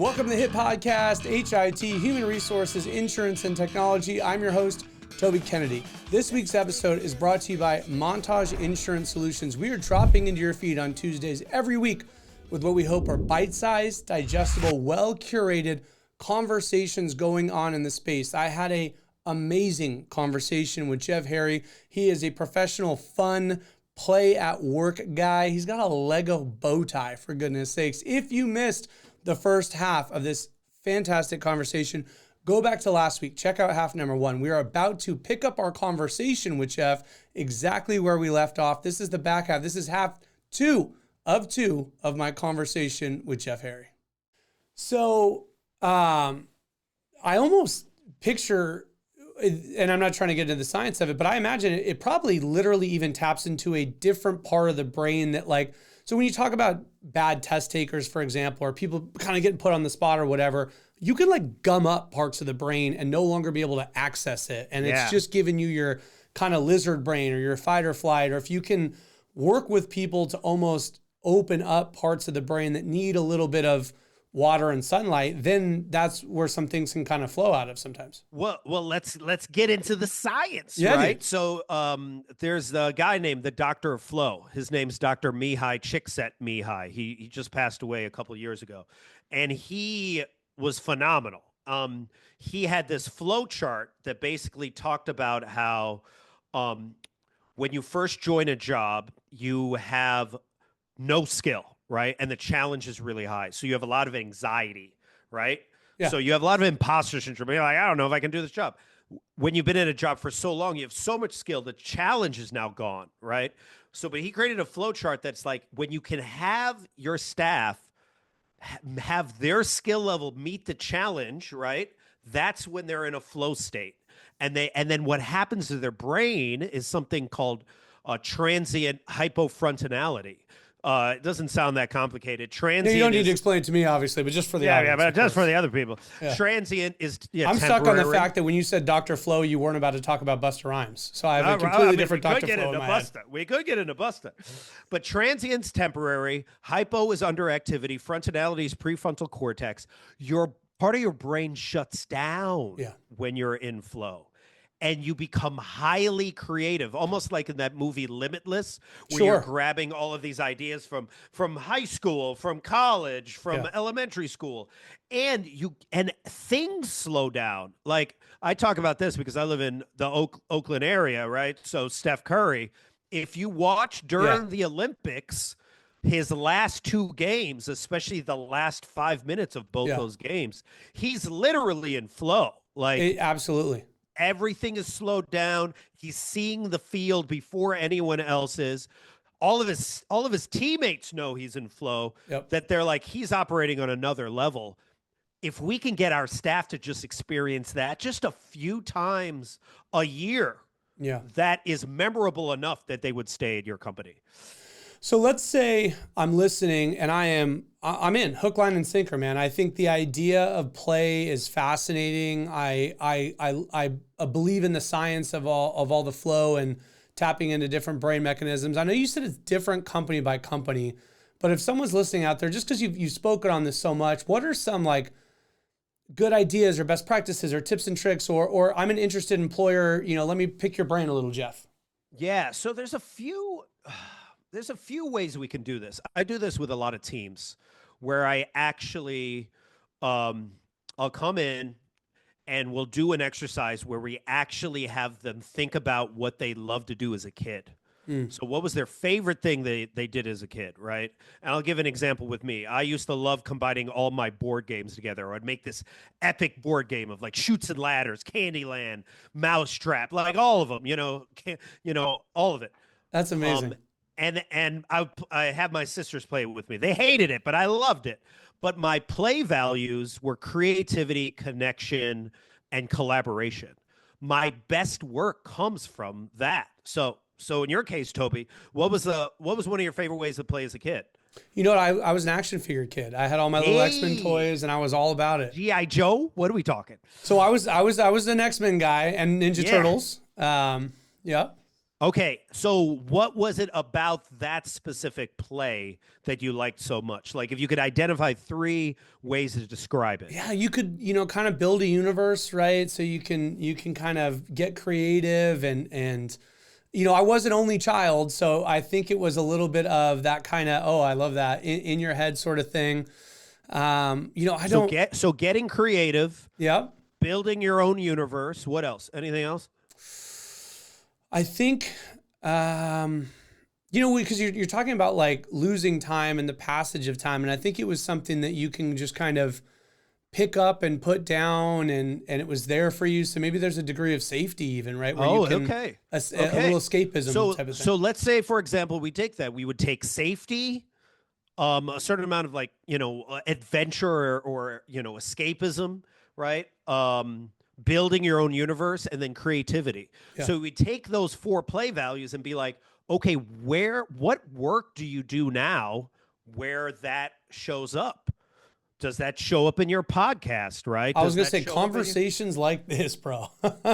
Welcome to the H.I.T podcast, H.I.T, Human Resources, Insurance, and Technology. I'm your host, Toby Kennedy. This week's episode is brought to you by Montage Insurance Solutions. We are dropping into your feed on Tuesdays every week with what we hope are bite-sized, digestible, well-curated conversations going on in the space. I had an amazing conversation with Jeff Harry. He is a professional, fun, play-at-work guy. He's got a Lego bow tie, for goodness sakes. If you missed the first half of this fantastic conversation, go back to last week. Check out half number one. We are about to pick up our conversation with Jeff exactly where we left off. This is the back half. This is half two of my conversation with Jeff Harry. So I almost picture, and I'm not trying to get into the science of it, but I imagine it probably literally even taps into a different part of the brain that, like, so when you talk about bad test takers, for example, or people kind of getting put on the spot or whatever, you can like gum up parts of the brain and no longer be able to access it. And it's just giving you your kind of lizard brain or your fight or flight, or if you can work with people to almost open up parts of the brain that need a little bit of water and sunlight, then that's where some things can kind of flow out of sometimes. Well, let's get into the science, Yeah, right? dude. So there's a guy named the Doctor of Flow. His name's Dr. Csikszentmihalyi. He just passed away a couple of years ago, and he was phenomenal. He had this flow chart that basically talked about how when you first join a job, you have no skill, right? And the challenge is really high. So you have a lot of anxiety, right? Yeah. So you have a lot of imposter syndrome. You're like, I don't know if I can do this job. When you've been in a job for so long, you have so much skill, the challenge is now gone, right? So, but he created a flow chart that's like, when you can have your staff have their skill level meet the challenge, right? That's when they're in a flow state. And then what happens to their brain is something called transient hypofrontality. It doesn't sound that complicated. Transient. No, you don't need to explain it to me, obviously, but just for the audience. But just for the other people. Yeah. Transient is I'm stuck on the fact that when you said Dr. Flow, you weren't about to talk about Busta Rhymes. So I have a completely different Dr. Flow in my head. We could get into Busta. But transient's temporary. Hypo is underactivity. Frontality is prefrontal cortex. Your part of your brain shuts down when you're in flow. And you become highly creative, almost like in that movie Limitless, where you're grabbing all of these ideas from high school, from college, from elementary school, and things slow down. Like, I talk about this because I live in the Oakland area, right? So Steph Curry, if you watch during the Olympics, his last two games, especially the last 5 minutes of both those games, he's literally in flow. Like, absolutely. Everything is slowed down. He's seeing the field before anyone else is. All of his teammates know he's in flow, that they're like, he's operating on another level. If we can get our staff to just experience that just a few times a year, that is memorable enough that they would stay at your company. So let's say I'm listening and I'm in hook, line, and sinker, man. I think the idea of play is fascinating. I believe in the science of all the flow and tapping into different brain mechanisms. I know you said it's different company by company, but if someone's listening out there, just because you've spoken on this so much, what are some like good ideas or best practices or tips and tricks, or I'm an interested employer, let me pick your brain a little, Jeff. Yeah. So there's a few ways we can do this. I do this with a lot of teams where I actually, I'll come in and we'll do an exercise where we actually have them think about what they loved to do as a kid. So what was their favorite thing they did as a kid, right? And I'll give an example with me. I used to love combining all my board games together. I'd make this epic board game of like Chutes and Ladders, Candyland, Mousetrap, like all of them, all of it. That's amazing. And I had my sisters play it with me. They hated it, but I loved it. But my play values were creativity, connection, and collaboration. My best work comes from that. So in your case, Toby, what was one of your favorite ways to play as a kid? You know what? I was an action figure kid. I had all my little X-Men toys, and I was all about it. G.I. Joe? What are we talking? So I was an X-Men guy and Ninja Turtles. Yeah. Okay, so what was it about that specific play that you liked so much? Like, if you could identify 3 ways to describe it. Yeah, you could, kind of build a universe, right? So you can kind of get creative and I was an only child, so I think it was a little bit of that kind of, oh, I love that in your head sort of thing. I don't. So getting creative, Yeah. building your own universe. What else? Anything else? I think, because you're talking about like losing time and the passage of time. And I think it was something that you can just kind of pick up and put down and it was there for you. So maybe there's a degree of safety even, right? Where you can, okay. A little escapism type of thing. So let's say, for example, we take that. We would take safety, a certain amount of like, adventure or escapism, right? Building your own universe, and then creativity. Yeah. So we take those 4 play values and be like, okay, what work do you do now where that shows up? Does that show up in your podcast, right? I was going to say conversations like this, bro.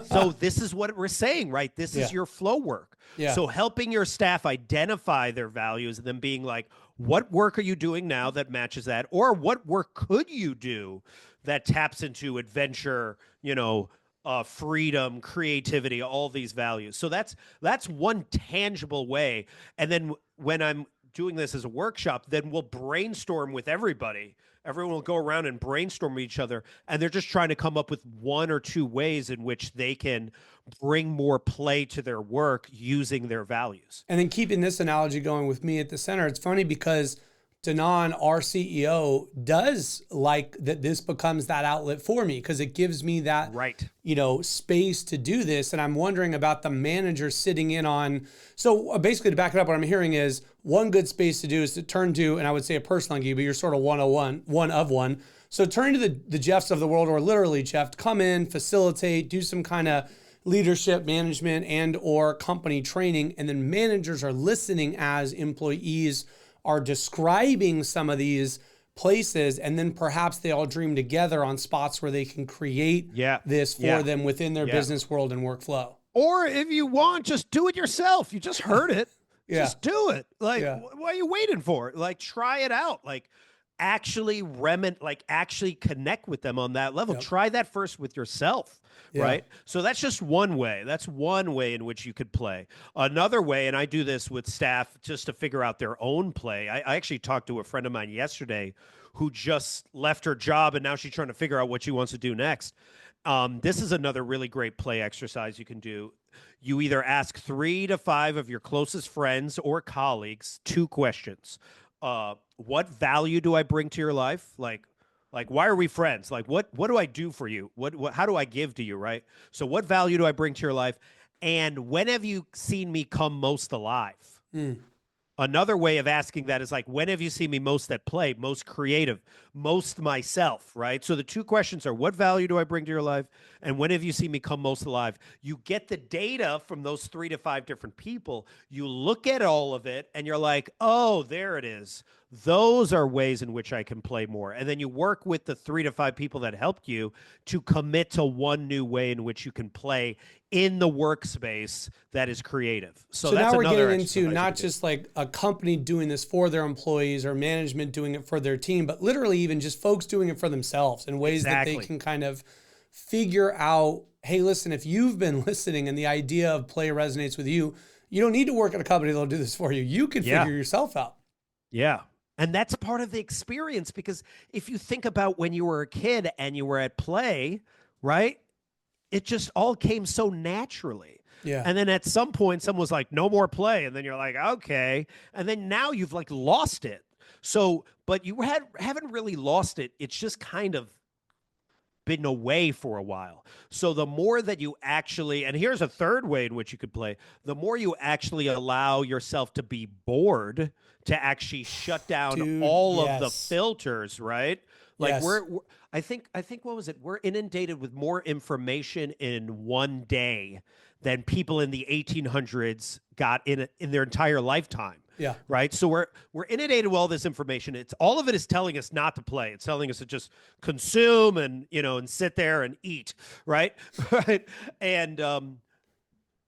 So this is what we're saying, right? This is your flow work. Yeah. So helping your staff identify their values and then being like, what work are you doing now that matches that? Or what work could you do that taps into adventure, freedom, creativity, all these values. So that's one tangible way. And then when I'm doing this as a workshop, then we'll brainstorm with everybody. Everyone will go around and brainstorm with each other, and they're just trying to come up with 1 or 2 ways in which they can bring more play to their work using their values. And then keeping this analogy going with me at the center, it's funny because Danon, our CEO, does like that this becomes that outlet for me because it gives me that space to do this. And I'm wondering about the manager sitting in on. So basically, to back it up, what I'm hearing is one good space to do is to turn to, and I would say a person like you, but you're sort of one of one. So turn to the Jeffs of the world, or literally Jeff, to come in, facilitate, do some kind of leadership, management, and or company training, and then managers are listening as employees are describing some of these places, and then perhaps they all dream together on spots where they can create this for them within their business world and workflow. Or if you want, just do it yourself. You just heard it. Just do it. Like, what are you waiting for? Like, try it out. Like, actually actually connect with them on that level. Try that first with yourself. Right. So that's just one way. That's one way in which you could play. Another way, and I do this with staff just to figure out their own play. I actually talked to a friend of mine yesterday who just left her job and now she's trying to figure out what she wants to do next. This is another really great play exercise you can do. You either ask 3 to 5 of your closest friends or colleagues 2 questions. What value do I bring to your life? Like, why are we friends? Like, what do I do for you? How do I give to you, right? So what value do I bring to your life? And when have you seen me come most alive? Another way of asking that is like, when have you seen me most at play, most creative, most myself, right? So the 2 questions are, what value do I bring to your life? And when have you seen me come most alive? You get the data from those 3 to 5 different people. You look at all of it and you're like, oh, there it is. Those are ways in which I can play more. And then you work with the 3 to 5 people that helped you to commit to one new way in which you can play in the workspace that is creative. So that's now we're another getting into not just like a company doing this for their employees or management doing it for their team, but literally even just folks doing it for themselves in ways that they can kind of figure out, hey, listen, if you've been listening and the idea of play resonates with you, you don't need to work at a company that'll do this for you. You can figure yourself out. Yeah. And that's part of the experience, because if you think about when you were a kid and you were at play, right? It just all came so naturally. Yeah. And then at some point, someone was like, no more play. And then you're like, okay. And then now you've like lost it. So, but you haven't really lost it. It's just kind of been away for a while. So the more that you actually, and here's a third way in which you could play, the more you actually allow yourself to be bored, to actually shut down all of the filters, right? Like I think what was it? We're inundated with more information in one day than people in the 1800s got in their entire lifetime. Yeah. Right. So we're inundated with all this information. All of it is telling us not to play. It's telling us to just consume and sit there and eat. Right. Right. And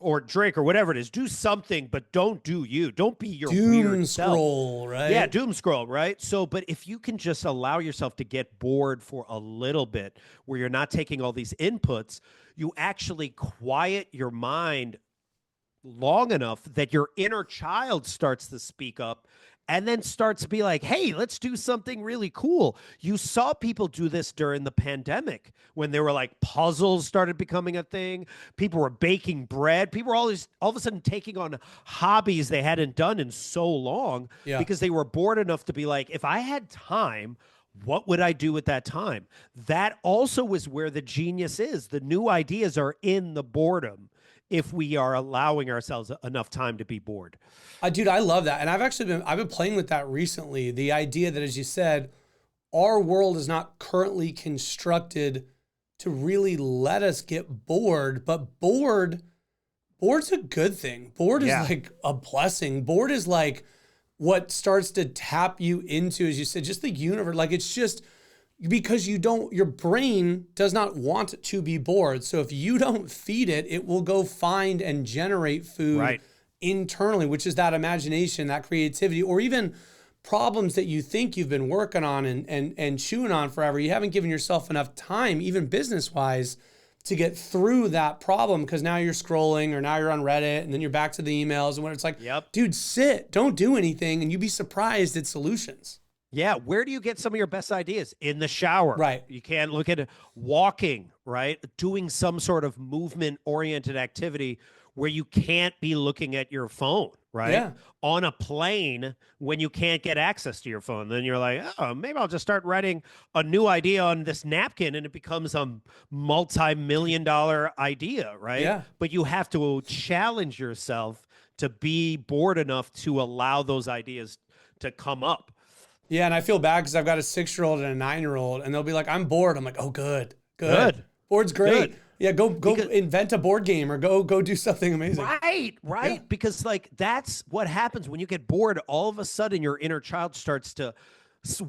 or drink or whatever it is. Do something, but don't do you. Don't be your doom weird scroll, self. right? Yeah, doom scroll, right? So, but if you can just allow yourself to get bored for a little bit where you're not taking all these inputs, you actually quiet your mind long enough that your inner child starts to speak up and then starts to be like, hey, let's do something really cool. You saw people do this during the pandemic when they were like puzzles started becoming a thing. People were baking bread. People were all of a sudden taking on hobbies they hadn't done in so long because they were bored enough to be like, if I had time, what would I do with that time? That also is where the genius is. The new ideas are in the boredom if we are allowing ourselves enough time to be bored. Dude, I love that. And I've been playing with that recently. The idea that, as you said, our world is not currently constructed to really let us get bored, but bored's a good thing. Bored is like a blessing. Bored is like what starts to tap you into, as you said, just the universe. Like it's just because your brain does not want to be bored. So if you don't feed it, it will go find and generate food internally, which is that imagination, that creativity, or even problems that you think you've been working on and chewing on forever. You haven't given yourself enough time, even business-wise, to get through that problem because now you're scrolling or now you're on Reddit and then you're back to the emails and when it's like, dude, sit, don't do anything, and you'd be surprised at solutions. Yeah, where do you get some of your best ideas? In the shower. Right. You can't look at walking, right? Doing some sort of movement-oriented activity where you can't be looking at your phone, right? Yeah. On a plane when you can't get access to your phone. Then you're like, oh, maybe I'll just start writing a new idea on this napkin and it becomes a multi-million-dollar idea, right? Yeah. But you have to challenge yourself to be bored enough to allow those ideas to come up. Yeah, and I feel bad because I've got a 6-year-old and a 9-year-old, and they'll be like, I'm bored. I'm like, oh, good. Bored's great. Good. Yeah, go invent a board game or go do something amazing. Right. Yeah. Because like that's what happens when you get bored. All of a sudden, your inner child starts to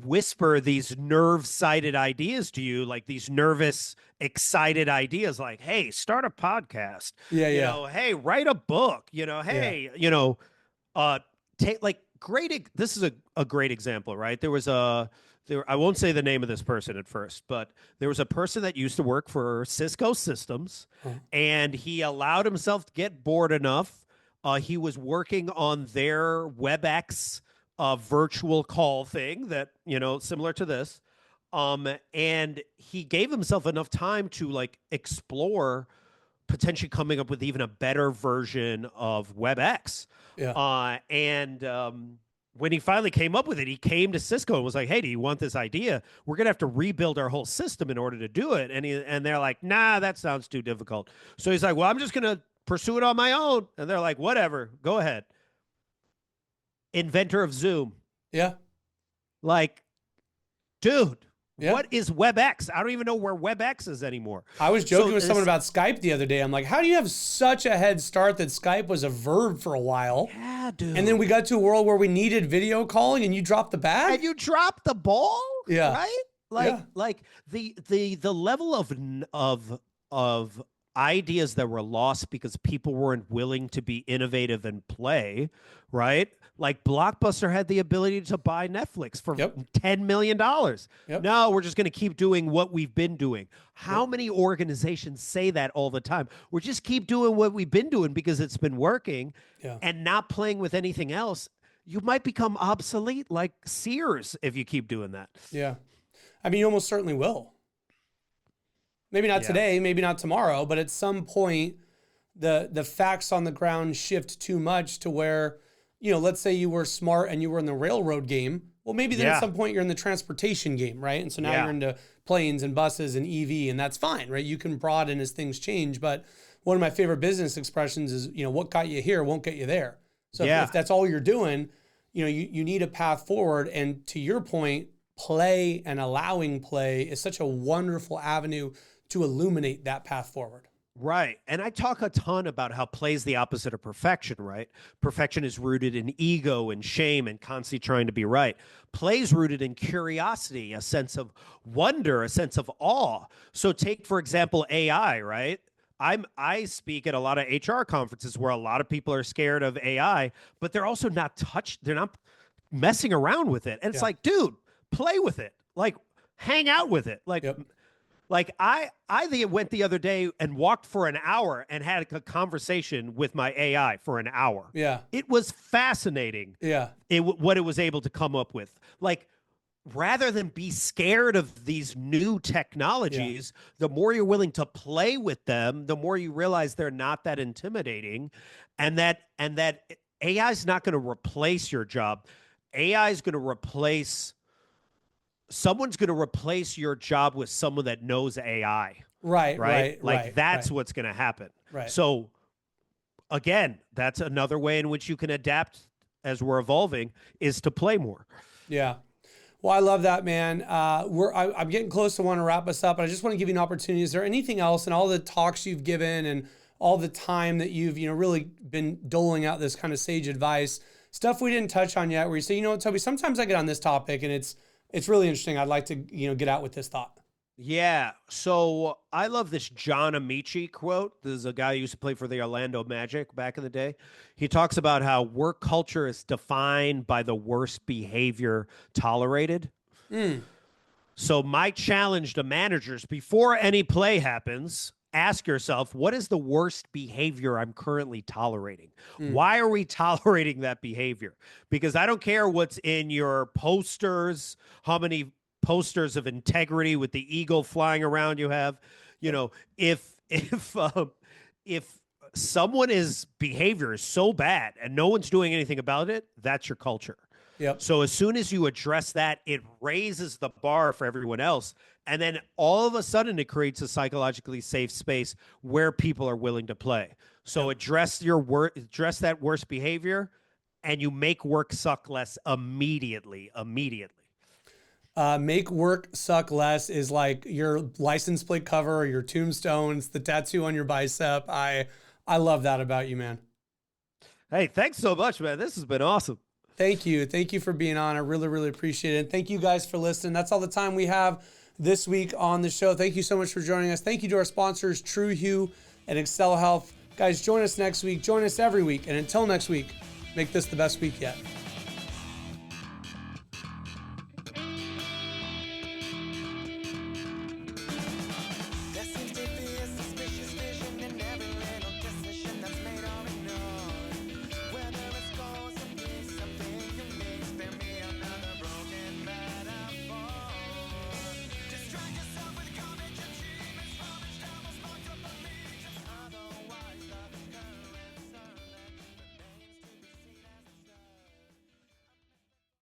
whisper these nerve-sided ideas to you, like these nervous, excited ideas like, hey, start a podcast. You know, hey, write a book. You know, hey, take like, this is a great example, right? I won't say the name of this person at first, but there was a person that used to work for Cisco Systems, and he allowed himself to get bored enough. He was working on their WebEx virtual call thing that, similar to this. And he gave himself enough time to like explore potentially coming up with even a better version of WebEx. When he finally came up with it, he came to Cisco and was like, hey, do you want this idea? We're going to have to rebuild our whole system in order to do it. And they're like, nah, that sounds too difficult. So he's like, well, I'm just going to pursue it on my own. And they're like, whatever, go ahead. Inventor of Zoom. Yeah. Like, dude. Yeah. What is WebEx? I don't even know where WebEx is anymore. I was joking with someone about Skype the other day. I'm like, how do you have such a head start that Skype was a verb for a while? Yeah, dude. And then we got to a world where we needed video calling and you dropped the bag? And you dropped the ball? Yeah. Right? Like the level of ideas that were lost because people weren't willing to be innovative and play, right? Like Blockbuster had the ability to buy Netflix for $10 million. No, we're just going to keep doing what we've been doing. How many organizations say that all the time? We're just keep doing what we've been doing because it's been working and not playing with anything else. You might become obsolete like Sears if you keep doing that. Yeah. I mean, you almost certainly will. Maybe not today, maybe not tomorrow, but at some point, the facts on the ground shift too much to where, let's say you were smart and you were in the railroad game. Well, maybe then at some point you're in the transportation game, right? And so now you're into planes and buses and EV, and that's fine, right? You can broaden as things change. But one of my favorite business expressions is, what got you here won't get you there. So if that's all you're doing, you need a path forward. And to your point, play and allowing play is such a wonderful avenue to illuminate that path forward. Right. And I talk a ton about how play is the opposite of perfection, right? Perfection is rooted in ego and shame and constantly trying to be right. Play is rooted in curiosity, a sense of wonder, a sense of awe. So take, for example, AI, right? I speak at a lot of HR conferences where a lot of people are scared of AI, but they're also not they're not messing around with it. And it's like, dude, play with it. Like, hang out with it. Like, like I went the other day and walked for an hour and had a conversation with my AI for an hour. Yeah. It was fascinating. Yeah. What it was able to come up with. Like, rather than be scared of these new technologies, the more you're willing to play with them, the more you realize they're not that intimidating, and that AI is not going to replace your job. AI is going to replace someone's going to replace your job with someone that knows AI. Right. Like that's what's going to happen. Right. So again, that's another way in which you can adapt as we're evolving, is to play more. Yeah. Well, I love that, man. I'm getting close to want to wrap us up, but I just want to give you an opportunity. Is there anything else in all the talks you've given and all the time that you've, really been doling out this kind of sage advice, stuff we didn't touch on yet, where you say, Toby, sometimes I get on this topic and it's really interesting. I'd like to, get out with this thought. Yeah. So I love this John Amici quote. This is a guy who used to play for the Orlando Magic back in the day. He talks about how work culture is defined by the worst behavior tolerated. So my challenge to managers, before any play happens, ask yourself, what is the worst behavior I'm currently tolerating? Why are we tolerating that behavior? Because I don't care what's in your posters, how many posters of integrity with the eagle flying around you have. If someone's behavior is so bad and no one's doing anything about it, that's your culture. Yep. So as soon as you address that, it raises the bar for everyone else. And then all of a sudden it creates a psychologically safe space where people are willing to play. So address that worst behavior, and you make work suck less immediately. Make work suck less is like your license plate cover or your tombstones, the tattoo on your bicep. I love that about you, man. Hey, thanks so much, man. This has been awesome. Thank you. Thank you for being on. I really, really appreciate it. And thank you guys for listening. That's all the time we have this week on the show. Thank you so much for joining us. Thank you to our sponsors, TrueHue and Excel Health. Guys, join us next week. Join us every week. And until next week, make this the best week yet.